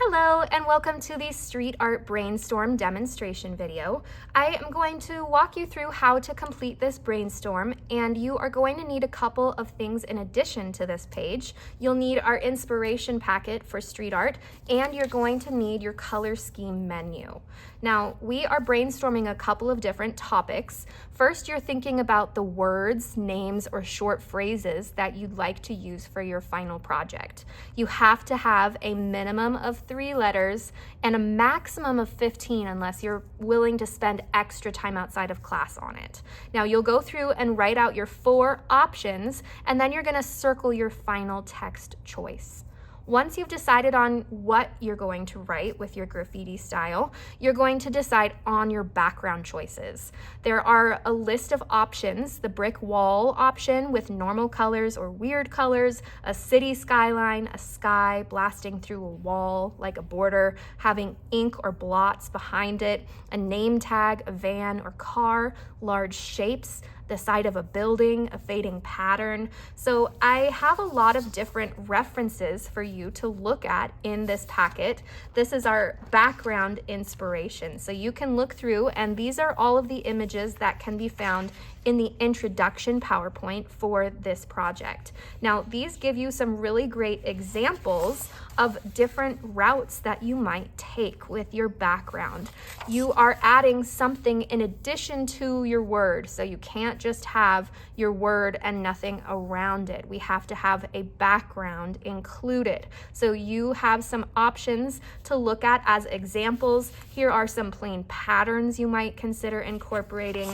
Hello and welcome to the Street Art Brainstorm demonstration video. I am going to walk you through how to complete this brainstorm, and you are going to need a couple of things in addition to this page. You'll need our inspiration packet for street art, and you're going to need your color scheme menu. Now, we are brainstorming a couple of different topics. First, you're thinking about the words, names, or short phrases that you'd like to use for your final project. You have to have a minimum of 3 letters and a maximum of 15 unless you're willing to spend extra time outside of class on it. Now, you'll go through and write out your 4 options, and then you're going to circle your final text choice. Once you've decided on what you're going to write with your graffiti style, you're going to decide on your background choices. There are a list of options: the brick wall option with normal colors or weird colors, a city skyline, a sky blasting through a wall like a border, having ink or blots behind it, a name tag, a van or car, large shapes, the side of a building, a fading pattern. So I have a lot of different references for you to look at in this packet. This is our background inspiration. So you can look through, and these are all of the images that can be found in the introduction PowerPoint for this project. Now, these give you some really great examples of different routes that you might take with your background. You are adding something in addition to your word, so you can't just have your word and nothing around it. We have to have a background included. So you have some options to look at as examples. Here are some plain patterns you might consider incorporating.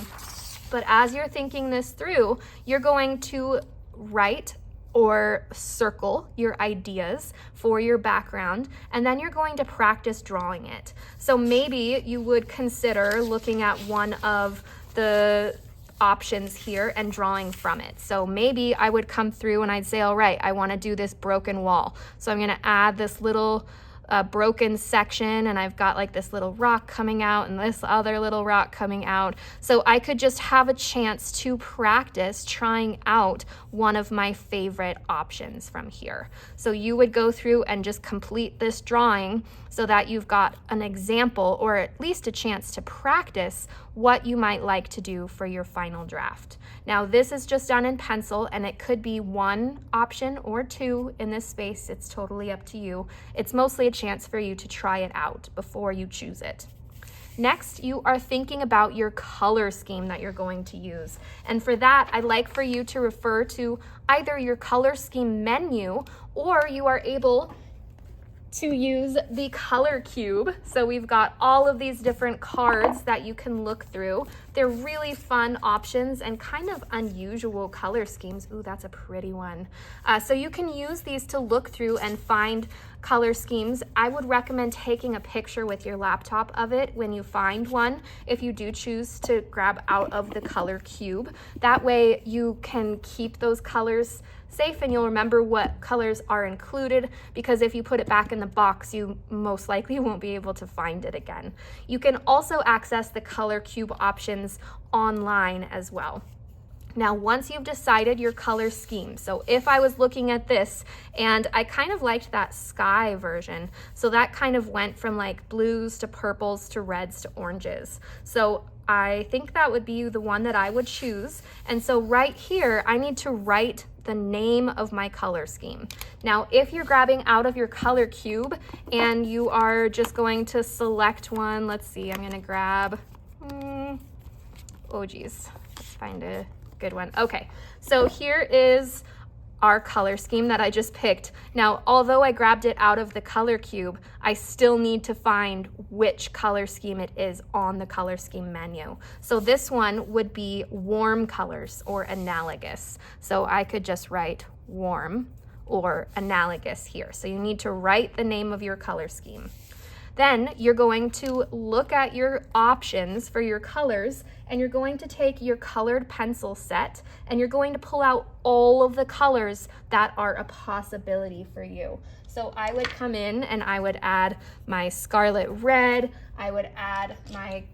But as you're thinking this through, you're going to write or circle your ideas for your background, and then you're going to practice drawing it. So maybe you would consider looking at one of the options here and drawing from it. So maybe I would come through and I'd say, all right, I want to do this broken wall. So I'm going to add this little broken section, and I've got like this little rock coming out and this other little rock coming out. So I could just have a chance to practice trying out one of my favorite options from here. So you would go through and just complete this drawing so that you've got an example, or at least a chance to practice what you might like to do for your final draft. Now, this is just done in pencil, and it could be 1 option or 2 in this space. It's totally up to you. It's mostly a chance for you to try it out before you choose it. Next, you are thinking about your color scheme that you're going to use. And for that, I'd like for you to refer to either your color scheme menu, or you are able to use the color cube. So we've got all of these different cards that you can look through. They're really fun options and kind of unusual color schemes. Ooh, that's a pretty one. So you can use these to look through and find color schemes. I would recommend taking a picture with your laptop of it when you find one, if you do choose to grab out of the color cube. That way you can keep those colors safe and you'll remember what colors are included, because if you put it back in the box, you most likely won't be able to find it again. You can also access the color cube options online as well. Now, once you've decided your color scheme, so if I was looking at this and I kind of liked that sky version, so that kind of went from like blues to purples to reds to oranges. So I think that would be the one that I would choose. And so right here, I need to write the name of my color scheme. Now, if you're grabbing out of your color cube and you are just going to select one, let's see, I'm gonna grab, oh geez, let's find a good one. Okay, so here is our color scheme that I just picked. Now, although I grabbed it out of the color cube, I still need to find which color scheme it is on the color scheme menu. So this one would be warm colors or analogous. So I could just write warm or analogous here. So you need to write the name of your color scheme. Then you're going to look at your options for your colors, and you're going to take your colored pencil set and you're going to pull out all of the colors that are a possibility for you. So I would come in and I would add my scarlet red, I would add my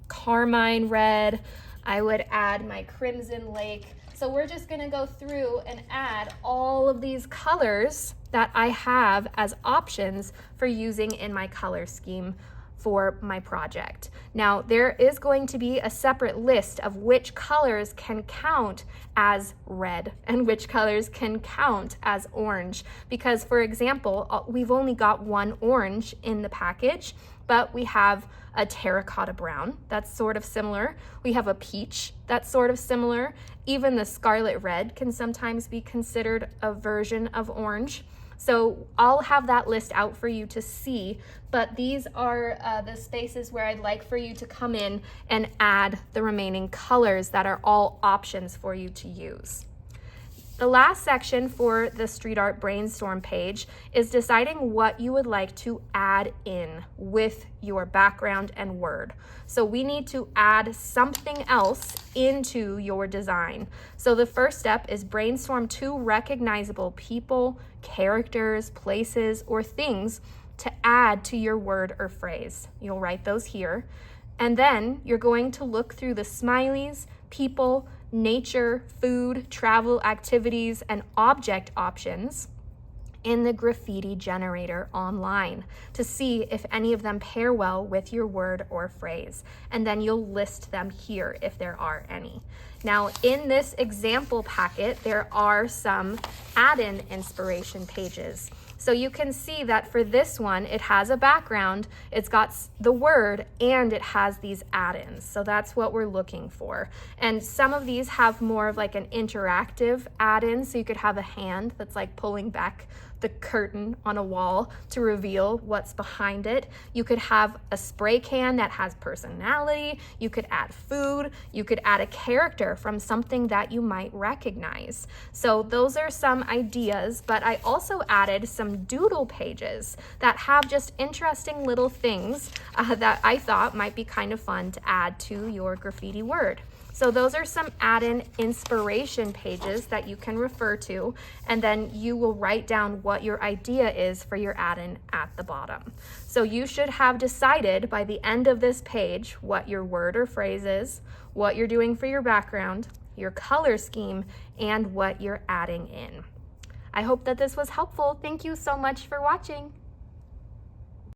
carmine red, I would add my crimson lake. So we're just gonna go through and add all of these colors that I have as options for using in my color scheme for my project. Now, there is going to be a separate list of which colors can count as red and which colors can count as orange. Because, for example, we've only got one orange in the package, but we have a terracotta brown that's sort of similar. We have a peach that's sort of similar. Even the scarlet red can sometimes be considered a version of orange. So I'll have that list out for you to see, but these are the spaces where I'd like for you to come in and add the remaining colors that are all options for you to use. The last section for the Street Art Brainstorm page is deciding what you would like to add in with your background and word. So we need to add something else into your design. So the first step is brainstorm 2 recognizable people, characters, places, or things to add to your word or phrase. You'll write those here. And then you're going to look through the smileys, people, nature, food, travel, activities, and object options in the graffiti generator online to see if any of them pair well with your word or phrase. And then you'll list them here if there are any. Now, in this example packet, there are some add-in inspiration pages. So you can see that for this one, it has a background, it's got the word, and it has these add-ins. So that's what we're looking for. And some of these have more of like an interactive add-in. So you could have a hand that's like pulling back the curtain on a wall to reveal what's behind it. You could have a spray can that has personality. You could add food. You could add a character from something that you might recognize. So those are some ideas, but I also added some doodle pages that have just interesting little things that I thought might be kind of fun to add to your graffiti word. So those are some add-in inspiration pages that you can refer to, and then you will write down what your idea is for your add-in at the bottom. So you should have decided by the end of this page what your word or phrase is, what you're doing for your background, your color scheme, and what you're adding in. I hope that this was helpful. Thank you so much for watching.